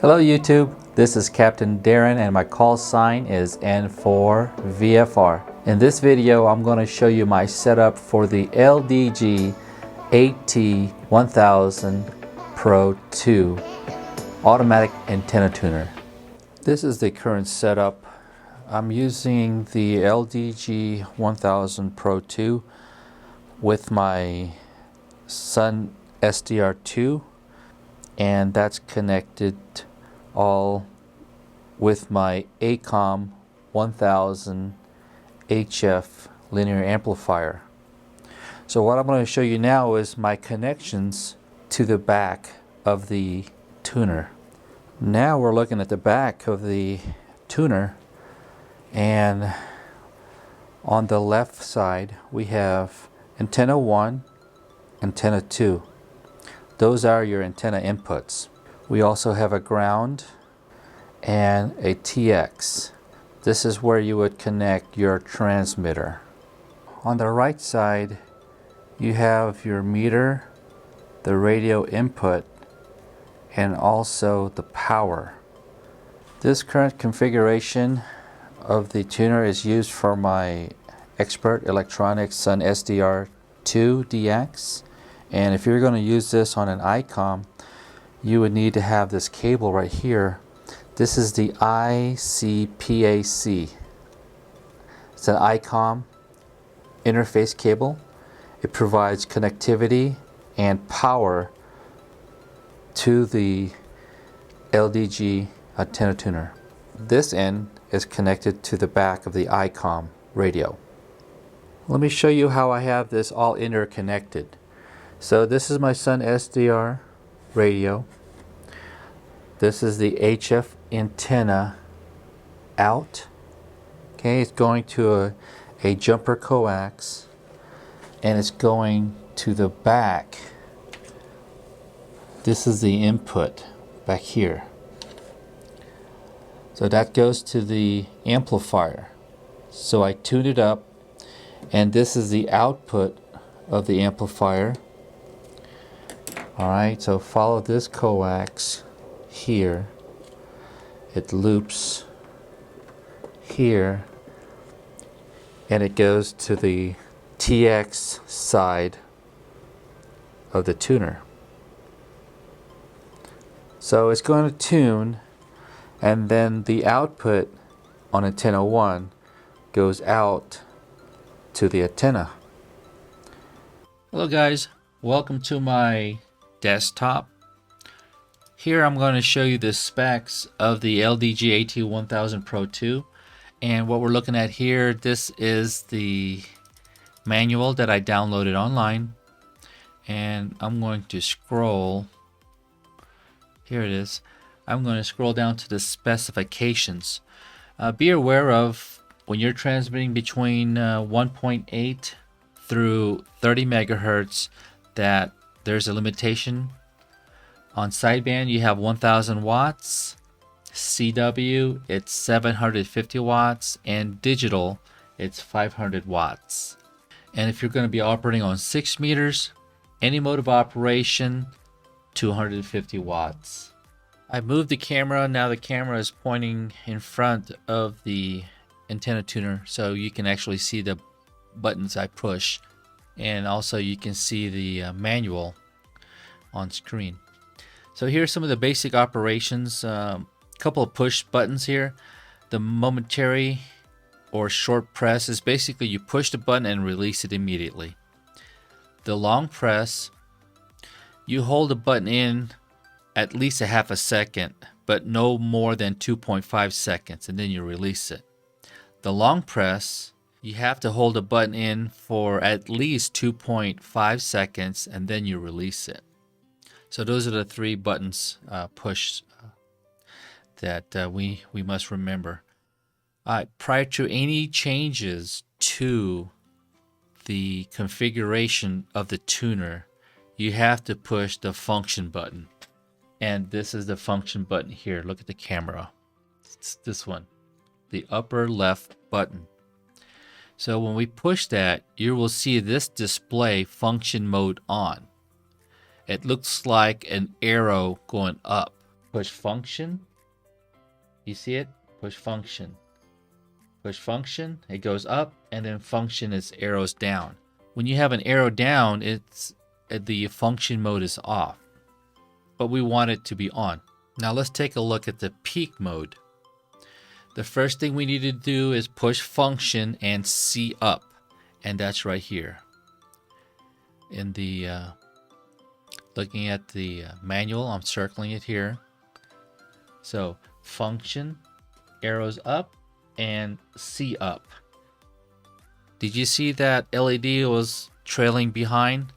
Hello YouTube, this is Captain Darren and my call sign is N4VFR. In this video I'm going to show you my setup for the LDG AT-1000ProII automatic antenna tuner. This is the current setup. I'm using the LDG AT-1000ProII with my Sun SDR2, and that's connected all with my Acom 1000 HF linear amplifier. So what I'm going to show you now is my connections to the back of the tuner. Now we're looking at the back of the tuner, and on the left side we have antenna 1, antenna 2. Those are your antenna inputs. We also have a ground and a TX. This is where you would connect your transmitter. On the right side, you have your meter, the radio input, and also the power. This current configuration of the tuner is used for my Expert Electronics Sun SDR2 DX. And if you're going to use this on an Acom, you would need to have this cable right here. This is the ICPAC. It's an Acom interface cable. It provides connectivity and power to the LDG antenna tuner. This end is connected to the back of the Acom radio. Let me show you how I have this all interconnected. So this is my Sun SDR radio. This is the HF antenna out. Okay, it's going to a jumper coax, and it's going to the back. This is the input back here. So that goes to the amplifier. So I tune it up, and this is the output of the amplifier. Alright, so follow this coax here. It loops here, and it goes to the TX side of the tuner. So it's going to tune, and then the output on antenna 1 goes out to the antenna. Hello guys, welcome to my desktop. Here I'm going to show you the specs of the LDG AT-1000ProII, and what we're looking at here, this is the manual that I downloaded online, and I'm going to scroll. Here it is. I'm going to scroll down to the specifications. Be aware of when you're transmitting between 1.8 through 30 megahertz that there's a limitation. On sideband you have 1000 watts, CW it's 750 watts, and digital it's 500 watts. And if you're going to be operating on 6 meters, any mode of operation, 250 watts. I moved the camera. Now the camera is pointing in front of the antenna tuner, so you can actually see the buttons I push, and also you can see the manual on screen. So here's some of the basic operations. Couple of push buttons here. The momentary or short press is basically you push the button and release it immediately. The long press, you hold the button in at least a half a second, but no more than 2.5 seconds, and then you release it. The long press, you have to hold the button in for at least 2.5 seconds, and then you release it. So those are the three buttons push that we must remember. Prior to any changes to the configuration of the tuner, you have to push the function button. And this is the function button here. Look at the camera. It's this one, the upper left button. So when we push that, you will see this display function mode on. It looks like an arrow going up. push function. You see it? Push function. Push function, it goes up, and then function is arrows down. When you have an arrow down, it's the function mode is off, but we want it to be on. Now let's take a look at the peak mode. The first thing we need to do is push function and C up, and that's right here. In the looking at the manual, I'm circling it here. So function, arrows up, and C up. Did you see that LED was trailing behind?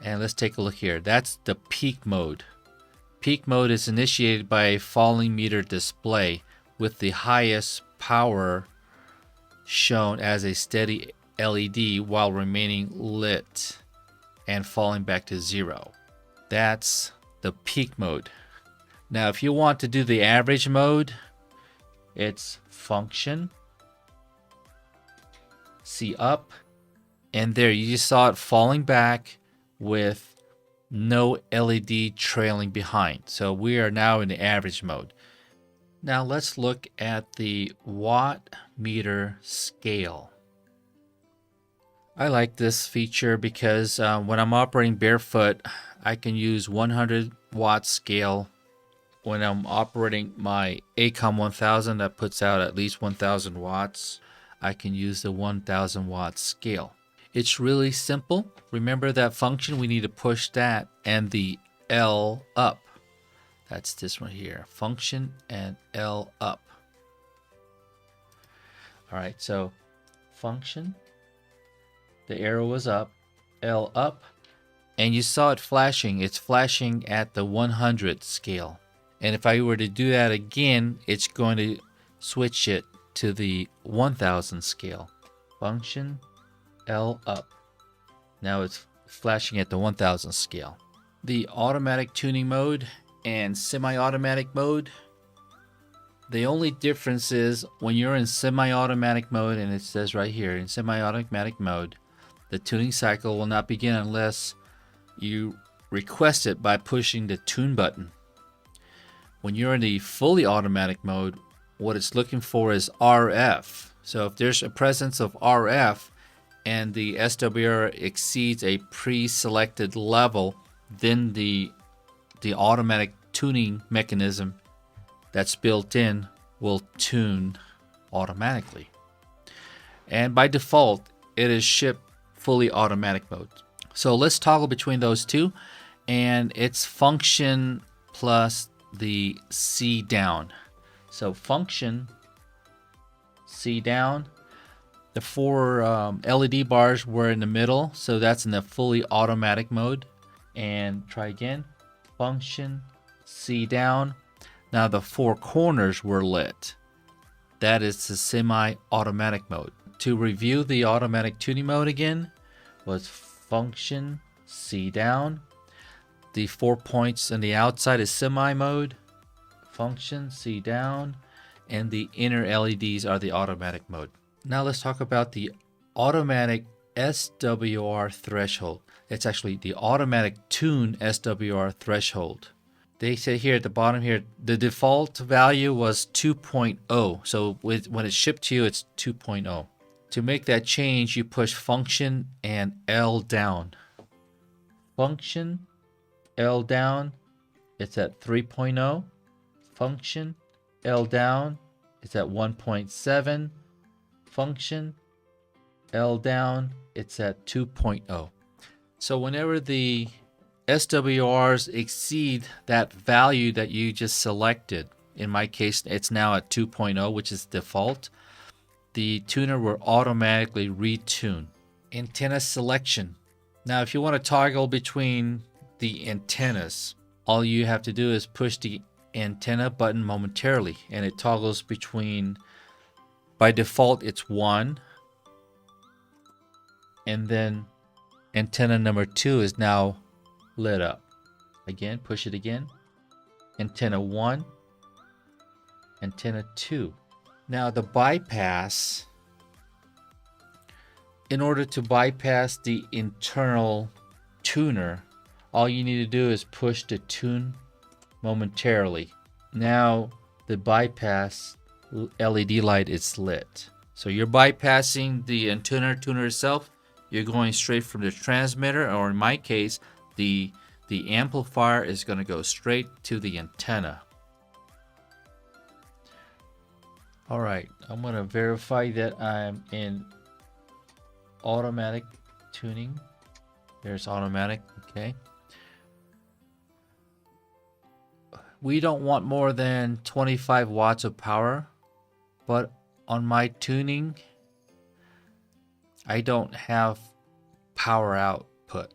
And let's take a look here. That's the peak mode. Peak mode is initiated by a falling meter display with the highest power shown as a steady LED while remaining lit and falling back to 0. That's the peak mode. Now if you want to do the average mode, it's function, C up, and there you just saw it falling back with no LED trailing behind. So we are now in the average mode. Now let's look at the Wattmeter scale. I like this feature because when I'm operating barefoot, I can use 100 watt scale. When I'm operating my Acom 1000 that puts out at least 1000 watts, I can use the 1000 watt scale. It's really simple. Remember that function, we need to push that and the L up. That's this one here, function and L up. All right, so function, the arrow was up, L up, and you saw it flashing. It's flashing at the 100 scale. And if I were to do that again, it's going to switch it to the 1000 scale. Function, L up. Now it's flashing at the 1000 scale. The automatic tuning mode and semi-automatic mode, the only difference is when you're in semi-automatic mode, and it says right here, in semi-automatic mode, the tuning cycle will not begin unless you request it by pushing the tune button. When you're in the fully automatic mode, what it's looking for is RF. So if there's a presence of RF and the SWR exceeds a pre-selected level, then the automatic tuning mechanism that's built in will tune automatically. And by default, it is shipped fully automatic mode. So let's toggle between those two, and it's function plus the C down. So function, C down. The 4 LED bars were in the middle, so that's in the fully automatic mode. And try again. Function, C down. Now the 4 corners were lit. That is the semi-automatic mode. To review the automatic tuning mode again, was function, C down. The 4 points on the outside is semi mode. Function, C down. And the inner LEDs are the automatic mode. Now let's talk about the automatic SWR threshold. It's actually the automatic tune SWR threshold. They say here at the bottom here, the default value was 2.0. So when it's shipped to you, it's 2.0. To make that change, you push function and L down. Function, L down, it's at 3.0. Function, L down, it's at 1.7. Function, L down, it's at 2.0. So whenever the SWRs exceed that value that you just selected, in my case it's now at 2.0, which is default, the tuner will automatically retune. Antenna selection. Now if you want to toggle between the antennas, all you have to do is push the antenna button momentarily and it toggles between, by default it's 1, and then antenna number 2 is now lit up. Again, push it again. Antenna 1, antenna 2. Now the bypass, in order to bypass the internal tuner, all you need to do is push the tune momentarily. Now the bypass LED light is lit. So you're bypassing the antenna tuner itself. You're going straight from the transmitter, or in my case, the amplifier is going to go straight to the antenna. All right, I'm going to verify that I'm in automatic tuning. There's automatic, okay. We don't want more than 25 watts of power, but on my tuning, I don't have power output.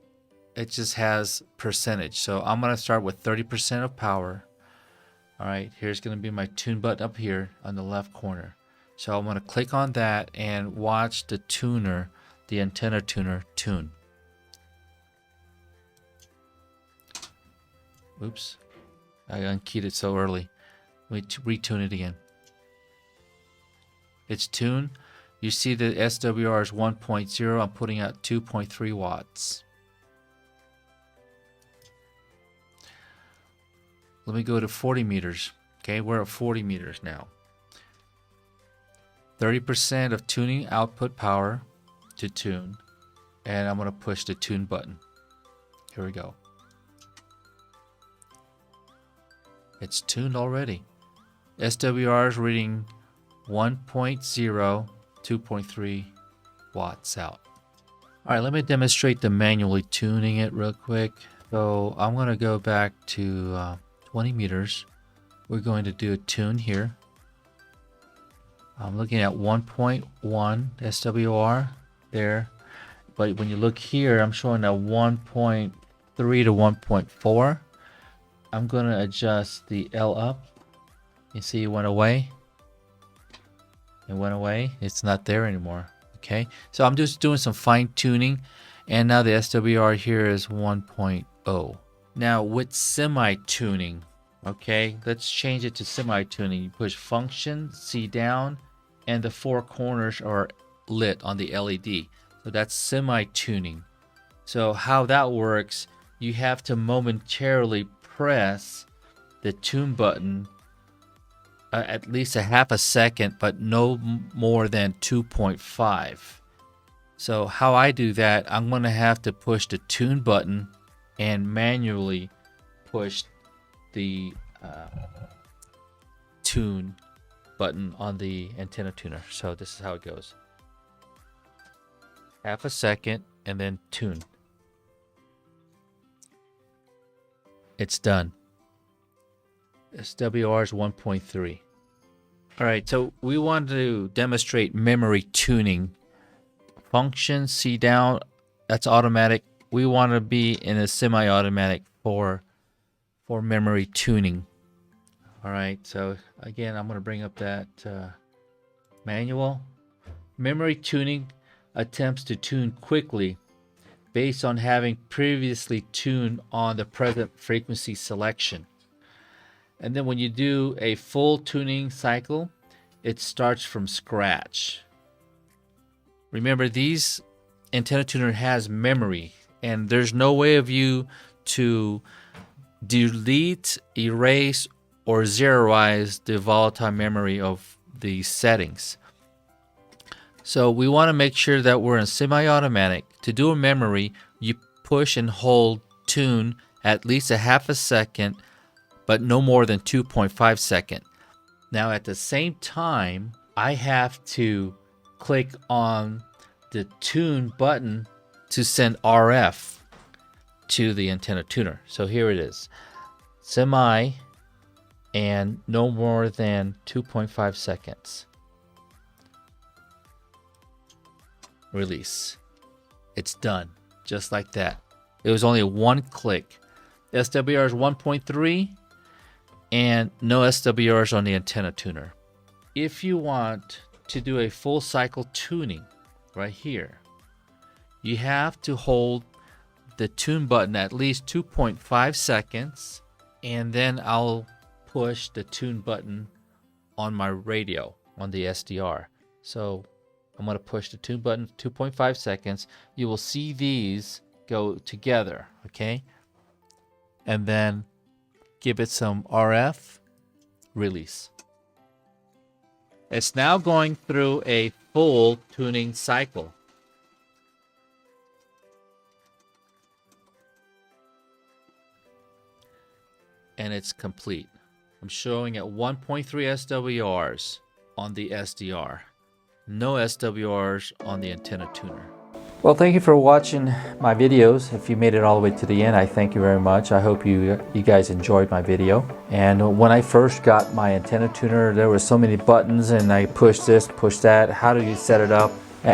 It just has percentage. So I'm going to start with 30% of power. All right, here's going to be my tune button up here on the left corner. So I'm going to click on that and watch the tuner, the antenna tuner, tune. Oops, I unkeyed it so early. Let me retune it again. It's tuned. You see the SWR is 1.0. I'm putting out 2.3 watts. Let me go to 40 meters. Okay, we're at 40 meters now. 30% of tuning output power to tune. And I'm going to push the tune button. Here we go. It's tuned already. SWR is reading 1.0, 2.3 watts out. All right, let me demonstrate the manually tuning it real quick. So I'm going to go back to 20 meters. We're going to do a tune here. I'm looking at 1.1 SWR there. But when you look here, I'm showing a 1.3 to 1.4. I'm going to adjust the L up. You see it went away. It went away. It's not there anymore. Okay, so I'm just doing some fine tuning, and now the SWR here is 1.0. Now with semi-tuning, okay, let's change it to semi-tuning. You push function, C down, and the four corners are lit on the LED. So that's semi-tuning. So how that works, you have to momentarily press the tune button at least a half a second, but no more than 2.5. So how I do that, I'm going to have to push the tune button and manually push the tune button on the antenna tuner. So this is how it goes. Half a second and then tune. It's done. SWR is 1.3. All right, so we want to demonstrate memory tuning. Function, C down, that's automatic. We want to be in a semi-automatic for memory tuning. All right, so again, I'm going to bring up that manual. Memory tuning attempts to tune quickly based on having previously tuned on the present frequency selection. And then when you do a full tuning cycle, it starts from scratch. Remember, these antenna tuner has memory, and there's no way of you to delete, erase, or zeroize the volatile memory of the settings. So we want to make sure that we're in semi-automatic. To do a memory, you push and hold tune at least a half a second, but no more than 2.5 seconds. Now at the same time, I have to click on the tune button to send RF to the antenna tuner. So here it is. Semi and no more than 2.5 seconds. Release. It's done. Just like that. It was only one click. SWR is 1.3 and no SWRs on the antenna tuner. If you want to do a full cycle tuning right here, you have to hold the tune button at least 2.5 seconds, and then I'll push the tune button on my radio on the SDR. So I'm going to push the tune button 2.5 seconds. You will see these go together, okay? And then give it some RF, release. It's now going through a full tuning cycle. And it's complete. I'm showing at 1.3 SWRs on the SDR. No SWRs on the antenna tuner. Well, thank you for watching my videos. If you made it all the way to the end, I thank you very much. I hope you guys enjoyed my video. And when I first got my antenna tuner, there were so many buttons and I pushed this, pushed that. How do you set it up?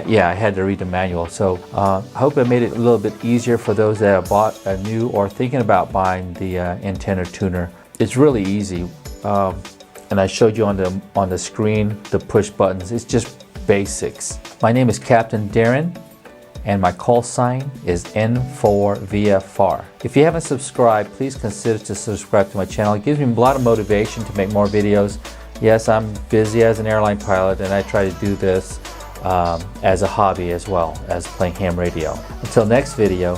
Yeah, I had to read the manual. So I hope I made it a little bit easier for those that have bought a new or thinking about buying the antenna tuner. It's really easy. And I showed you on the screen the push buttons. It's just basics. My name is Captain Darren, and my call sign is N4VFR. If you haven't subscribed, please consider to subscribe to my channel. It gives me a lot of motivation to make more videos. Yes, I'm busy as an airline pilot, and I try to do this as a hobby as well as playing ham radio. Until next video,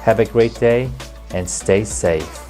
have a great day and stay safe.